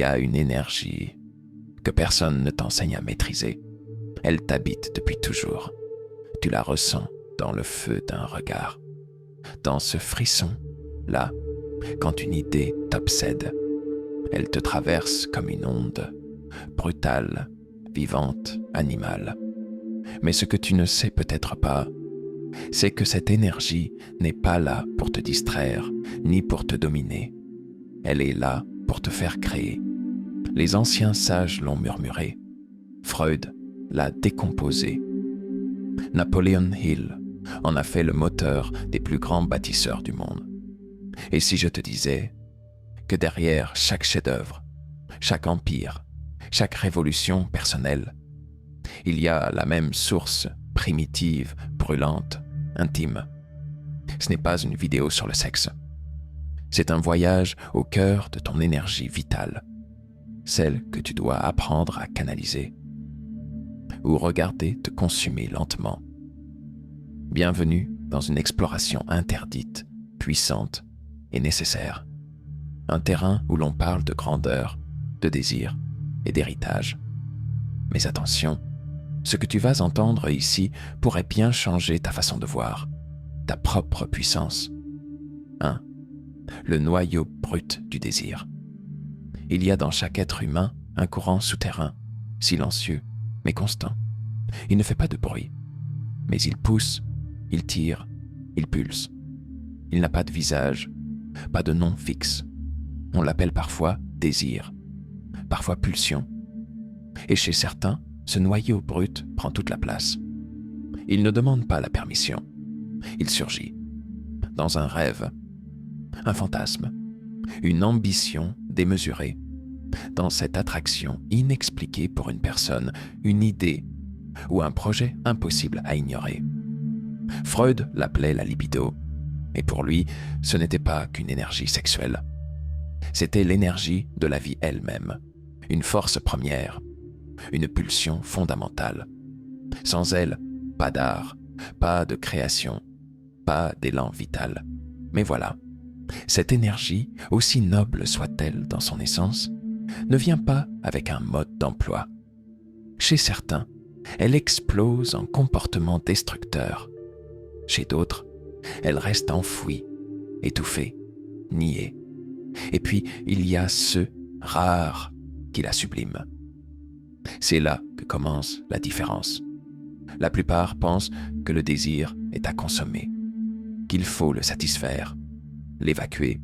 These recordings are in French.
y a une énergie que personne ne t'enseigne à maîtriser. Elle t'habite depuis toujours. Tu la ressens dans le feu d'un regard, dans ce frisson, là, quand une idée t'obsède. Elle te traverse comme une onde, brutale, vivante, animale. Mais ce que tu ne sais peut-être pas, c'est que cette énergie n'est pas là pour te distraire, ni pour te dominer. Elle est là pour te faire créer. Les anciens sages l'ont murmuré. Freud l'a décomposé. Napoleon Hill en a fait le moteur des plus grands bâtisseurs du monde. Et si je te disais que derrière chaque chef-d'œuvre, chaque empire, chaque révolution personnelle, il y a la même source primitive, brûlante, intime. Ce n'est pas une vidéo sur le sexe. C'est un voyage au cœur de ton énergie vitale, celle que tu dois apprendre à canaliser ou regarder te consumer lentement. Bienvenue dans une exploration interdite, puissante et nécessaire. Un terrain où l'on parle de grandeur, de désir et d'héritage. Mais attention, ce que tu vas entendre ici pourrait bien changer ta façon de voir, ta propre puissance. 1. Le noyau brut du désir. Il y a dans chaque être humain un courant souterrain, silencieux, mais constant. Il ne fait pas de bruit, mais il pousse, il tire, il pulse. Il n'a pas de visage, pas de nom fixe. On l'appelle parfois désir, parfois pulsion. Et chez certains, ce noyau brut prend toute la place. Il ne demande pas la permission. Il surgit, dans un rêve, un fantasme, une ambition démesurée, dans cette attraction inexpliquée pour une personne, une idée ou un projet impossible à ignorer. Freud l'appelait la libido, et pour lui, ce n'était pas qu'une énergie sexuelle. C'était l'énergie de la vie elle-même, une force première, une pulsion fondamentale. Sans elle, pas d'art, pas de création, pas d'élan vital. Mais voilà, cette énergie, aussi noble soit-elle dans son essence, ne vient pas avec un mode d'emploi. Chez certains, elle explose en comportement destructeur. Chez d'autres, elle reste enfouie, étouffée, niée. Et puis, il y a ceux, rares, qui la subliment. C'est là que commence la différence. La plupart pensent que le désir est à consommer, qu'il faut le satisfaire, l'évacuer,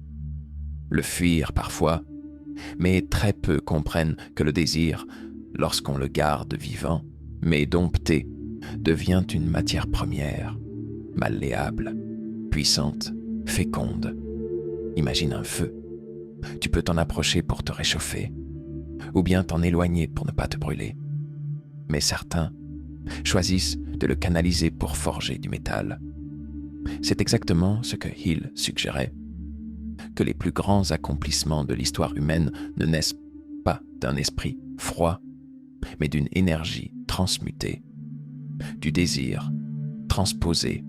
le fuir parfois, mais très peu comprennent que le désir, lorsqu'on le garde vivant, mais dompté, devient une matière première, malléable, puissante, féconde. Imagine un feu. Tu peux t'en approcher pour te réchauffer, ou bien t'en éloigner pour ne pas te brûler. Mais certains choisissent de le canaliser pour forger du métal. C'est exactement ce que Hill suggérait, que les plus grands accomplissements de l'histoire humaine ne naissent pas d'un esprit froid, mais d'une énergie transmutée, du désir transposé,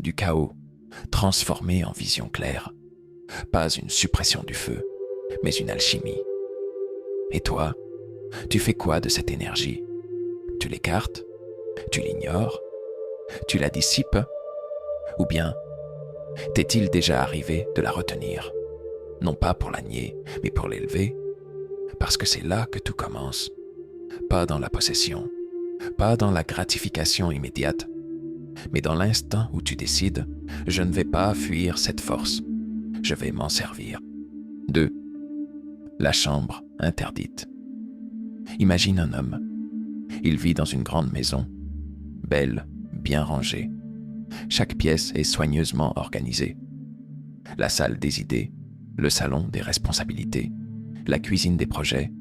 du chaos transformé en vision claire. Pas une suppression du feu, mais une alchimie. Et toi, tu fais quoi de cette énergie? Tu l'écartes? Tu l'ignores? Tu la dissipes? Ou bien, t'est-il déjà arrivé de la retenir? Non pas pour la nier, mais pour l'élever? Parce que c'est là que tout commence. Pas dans la possession, pas dans la gratification immédiate, mais dans l'instant où tu décides, je ne vais pas fuir cette force, je vais m'en servir. 2. La chambre interdite. Imagine un homme. Il vit dans une grande maison, belle, bien rangée. Chaque pièce est soigneusement organisée. La salle des idées, le salon des responsabilités, la cuisine des projets,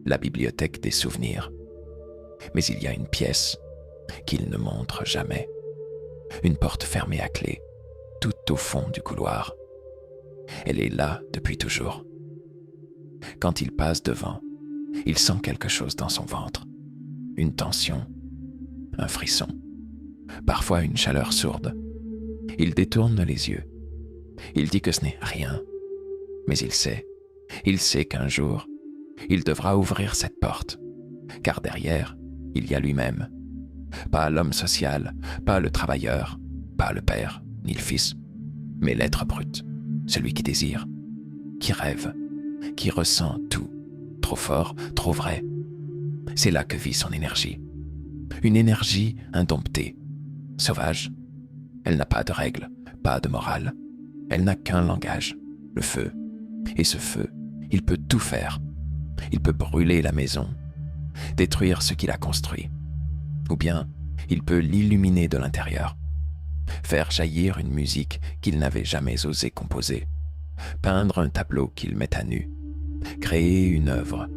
la bibliothèque des souvenirs. Mais il y a une pièce qu'il ne montre jamais. Une porte fermée à clé, tout au fond du couloir. Elle est là depuis toujours. Quand il passe devant, il sent quelque chose dans son ventre. Une tension, un frisson, parfois une chaleur sourde. Il détourne les yeux. Il dit que ce n'est rien, mais il sait qu'un jour, Il devra ouvrir cette porte, car derrière, il y a lui-même. Pas l'homme social, pas le travailleur, pas le père, ni le fils, mais l'être brut, celui qui désire, qui rêve, qui ressent tout, trop fort, trop vrai. C'est là que vit son énergie. Une énergie indomptée, sauvage. Elle n'a pas de règles, pas de morale. Elle n'a qu'un langage, le feu. Et ce feu, il peut tout faire. Il peut brûler la maison, détruire ce qu'il a construit. Ou bien, il peut l'illuminer de l'intérieur, faire jaillir une musique qu'il n'avait jamais osé composer, peindre un tableau qu'il met à nu, créer une œuvre,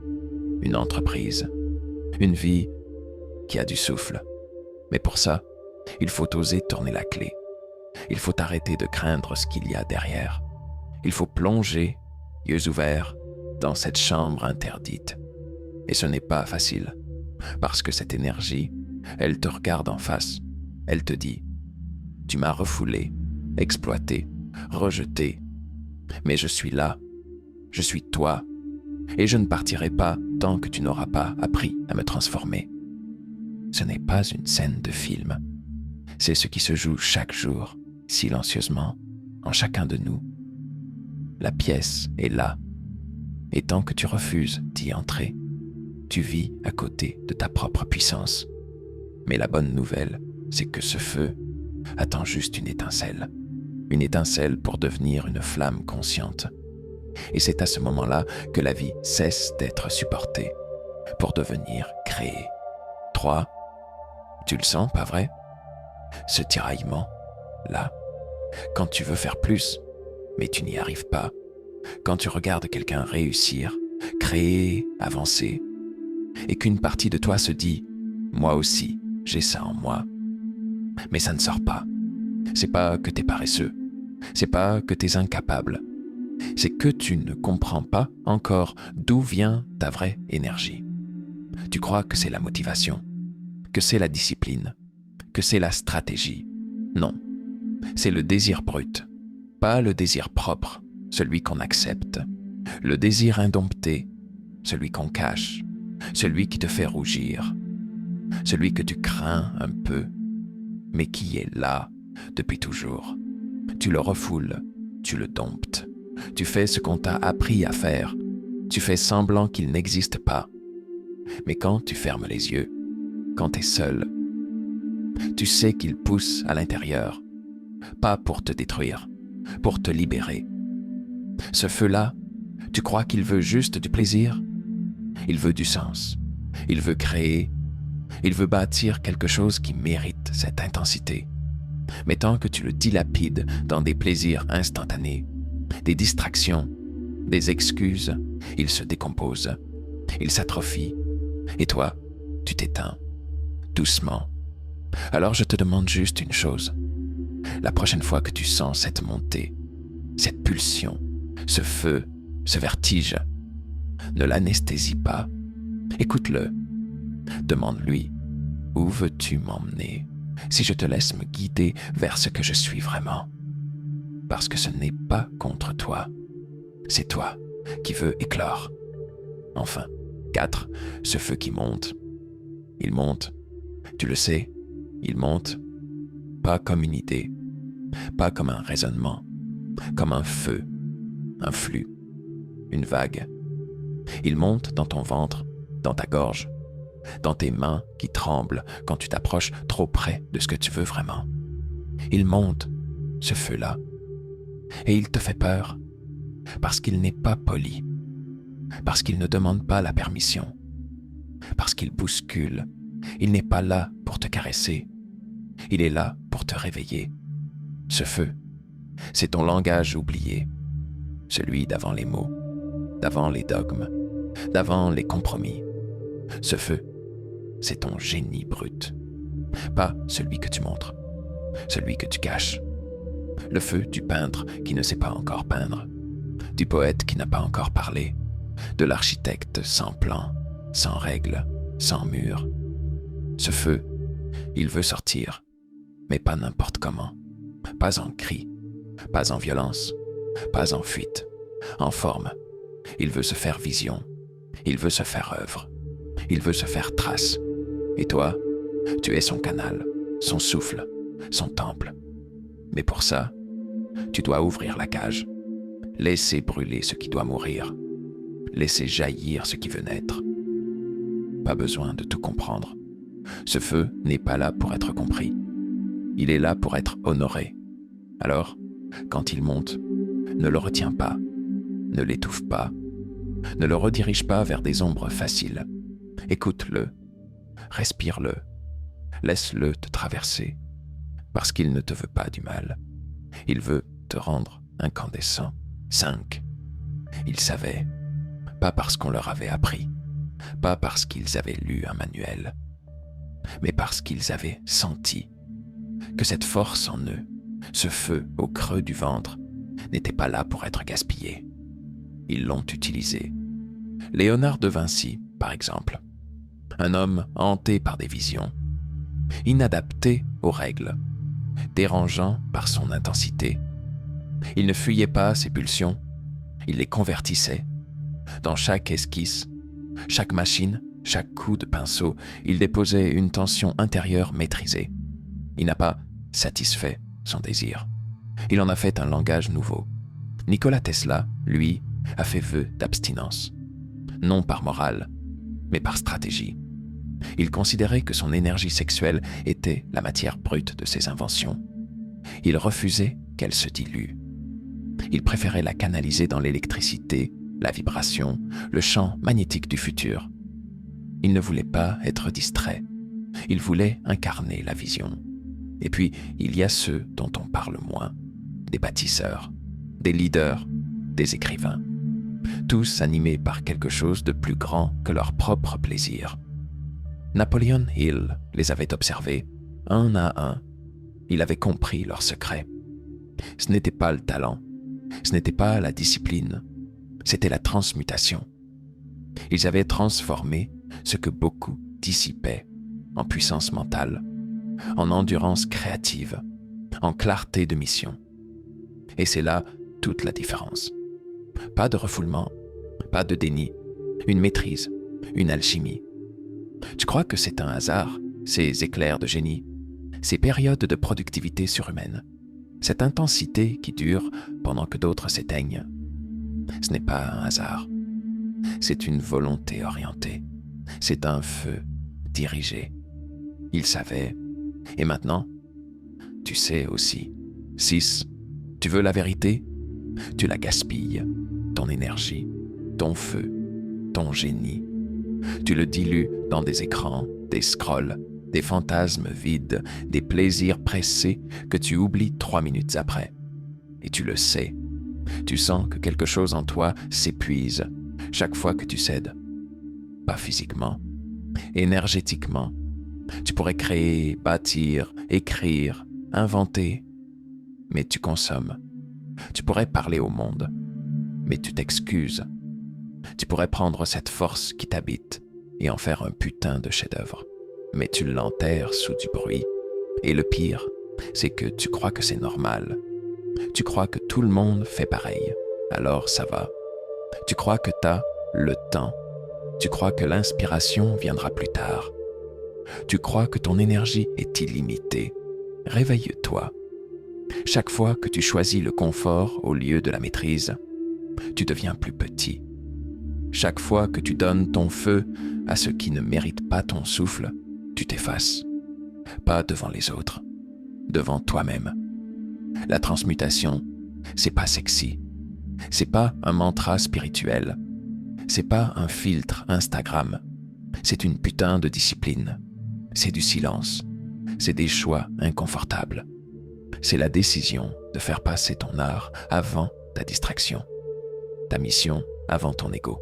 une entreprise, une vie qui a du souffle. Mais pour ça, il faut oser tourner la clé. Il faut arrêter de craindre ce qu'il y a derrière. Il faut plonger, yeux ouverts, dans cette chambre interdite. Et ce n'est pas facile, parce que cette énergie, elle te regarde en face. Elle te dit « Tu m'as refoulé, exploité, rejeté, mais je suis là, je suis toi, et je ne partirai pas tant que tu n'auras pas appris à me transformer. » Ce n'est pas une scène de film, c'est ce qui se joue chaque jour, silencieusement, en chacun de nous. La pièce est là, et tant que tu refuses d'y entrer, tu vis à côté de ta propre puissance. Mais la bonne nouvelle, c'est que ce feu attend juste une étincelle pour devenir une flamme consciente. Et c'est à ce moment-là que la vie cesse d'être supportée, pour devenir créée. 3. Tu le sens, pas vrai? Ce tiraillement, là, quand tu veux faire plus, mais tu n'y arrives pas, quand tu regardes quelqu'un réussir, créer, avancer, et qu'une partie de toi se dit « Moi aussi, j'ai ça en moi », mais ça ne sort pas. C'est pas que t'es paresseux, c'est pas que t'es incapable, c'est que tu ne comprends pas encore d'où vient ta vraie énergie. Tu crois que c'est la motivation, que c'est la discipline, que c'est la stratégie. Non, c'est le désir brut, pas le désir propre, celui qu'on accepte, le désir indompté, celui qu'on cache, celui qui te fait rougir, celui que tu crains un peu, mais qui est là depuis toujours. Tu le refoules, tu le domptes, tu fais ce qu'on t'a appris à faire, tu fais semblant qu'il n'existe pas. Mais quand tu fermes les yeux, quand t'es seul, tu sais qu'il pousse à l'intérieur, pas pour te détruire, pour te libérer. Ce feu-là, tu crois qu'il veut juste du plaisir? Il veut du sens, il veut créer, il veut bâtir quelque chose qui mérite cette intensité. Mais tant que tu le dilapides dans des plaisirs instantanés, des distractions, des excuses, il se décompose, il s'atrophie, et toi, tu t'éteins, doucement. Alors je te demande juste une chose. La prochaine fois que tu sens cette montée, cette pulsion, ce feu, ce vertige, ne l'anesthésie pas. Écoute-le. Demande-lui, où veux-tu m'emmener si je te laisse me guider vers ce que je suis vraiment? Parce que ce n'est pas contre toi. C'est toi qui veux éclore. Enfin, 4. Ce feu qui monte. Il monte. Tu le sais, il monte. Pas comme une idée, pas comme un raisonnement, comme un feu, un flux, une vague. Il monte dans ton ventre, dans ta gorge, dans tes mains qui tremblent quand tu t'approches trop près de ce que tu veux vraiment. Il monte, ce feu-là, et il te fait peur, parce qu'il n'est pas poli, parce qu'il ne demande pas la permission, parce qu'il bouscule. Il n'est pas là pour te caresser, il est là pour te réveiller. Ce feu, c'est ton langage oublié, celui d'avant les mots, d'avant les dogmes, d'avant les compromis. Ce feu, c'est ton génie brut, pas celui que tu montres, celui que tu caches. Le feu du peintre qui ne sait pas encore peindre, du poète qui n'a pas encore parlé, de l'architecte sans plan, sans règles, sans mur. Ce feu, il veut sortir, mais pas n'importe comment, pas en cri, pas en violence, pas en fuite, en forme. Il veut se faire vision, Il veut se faire œuvre. Il veut se faire trace. Et toi, tu es son canal, son souffle, son temple. Mais pour ça, tu dois ouvrir la cage, laisser brûler ce qui doit mourir, laisser jaillir ce qui veut naître. Pas besoin de tout comprendre. Ce feu n'est pas là pour être compris. Il est là pour être honoré. Alors, quand il monte, ne le retiens pas, ne l'étouffe pas, ne le redirige pas vers des ombres faciles. Écoute-le, respire-le, laisse-le te traverser, parce qu'il ne te veut pas du mal. Il veut te rendre incandescent. 5. Ils savaient, pas parce qu'on leur avait appris, pas parce qu'ils avaient lu un manuel, mais parce qu'ils avaient senti que cette force en eux, ce feu au creux du ventre, n'était pas là pour être gaspillé. Ils l'ont utilisé. Léonard de Vinci, par exemple, un homme hanté par des visions, inadapté aux règles, dérangeant par son intensité. Il ne fuyait pas ses pulsions, il les convertissait. Dans chaque esquisse, chaque machine, chaque coup de pinceau, il déposait une tension intérieure maîtrisée. Il n'a pas satisfait son désir. Il en a fait un langage nouveau. Nikola Tesla, lui, a fait vœu d'abstinence. Non par morale, mais par stratégie. Il considérait que son énergie sexuelle était la matière brute de ses inventions. Il refusait qu'elle se dilue. Il préférait la canaliser dans l'électricité, la vibration, le champ magnétique du futur. Il ne voulait pas être distrait. Il voulait incarner la vision. Et puis, il y a ceux dont on parle moins, des bâtisseurs, des leaders, des écrivains, tous animés par quelque chose de plus grand que leur propre plaisir. Napoleon Hill les avait observés, un à un. Il avait compris leurs secrets. Ce n'était pas le talent, ce n'était pas la discipline, c'était la transmutation. Ils avaient transformé ce que beaucoup dissipaient en puissance mentale, en endurance créative, en clarté de mission. Et c'est là toute la différence. Pas de refoulement, pas de déni, une maîtrise, une alchimie. Tu crois que c'est un hasard, ces éclairs de génie, ces périodes de productivité surhumaine, cette intensité qui dure pendant que d'autres s'éteignent? Ce n'est pas un hasard. C'est une volonté orientée. C'est un feu dirigé. Ils savaient. Et maintenant, tu sais aussi. 6. Tu veux la vérité? Tu la gaspilles. Ton énergie, ton feu, ton génie. Tu le dilues dans des écrans, des scrolls, des fantasmes vides, des plaisirs pressés que tu oublies 3 minutes après. Et tu le sais. Tu sens que quelque chose en toi s'épuise chaque fois que tu cèdes. Pas physiquement, énergétiquement. Tu pourrais créer, bâtir, écrire, inventer, mais tu consommes. Tu pourrais parler au monde, mais tu t'excuses. Tu pourrais prendre cette force qui t'habite et en faire un putain de chef-d'œuvre, mais tu l'enterres sous du bruit. Et le pire, c'est que tu crois que c'est normal. Tu crois que tout le monde fait pareil, alors ça va. Tu crois que t'as le temps. Tu crois que l'inspiration viendra plus tard. Tu crois que ton énergie est illimitée. Réveille-toi. Chaque fois que tu choisis le confort au lieu de la maîtrise, tu deviens plus petit. Chaque fois que tu donnes ton feu à ceux qui ne méritent pas ton souffle, tu t'effaces. Pas devant les autres, devant toi-même. La transmutation, c'est pas sexy. C'est pas un mantra spirituel. C'est pas un filtre Instagram. C'est une putain de discipline. C'est du silence. C'est des choix inconfortables. C'est la décision de faire passer ton art avant ta distraction. Ta mission avant ton ego.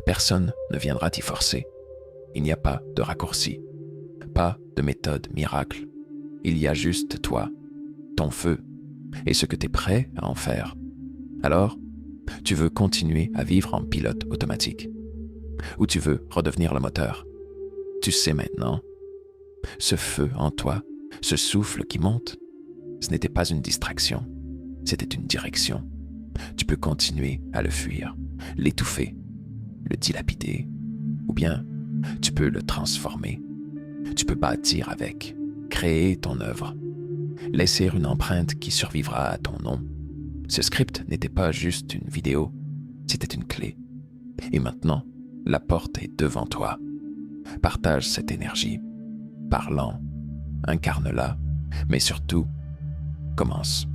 Personne ne viendra t'y forcer. Il n'y a pas de raccourci. Pas de méthode miracle. Il y a juste toi, ton feu, et ce que tu es prêt à en faire. Alors, tu veux continuer à vivre en pilote automatique, ou tu veux redevenir le moteur. Tu sais maintenant, ce feu en toi, ce souffle qui monte, ce n'était pas une distraction, c'était une direction. Tu peux continuer à le fuir, l'étouffer, le dilapider, ou bien tu peux le transformer. Tu peux bâtir avec, créer ton œuvre, laisser une empreinte qui survivra à ton nom. Ce script n'était pas juste une vidéo, c'était une clé. Et maintenant, la porte est devant toi. Partage cette énergie. Parle-en, incarne-la, mais surtout, commence.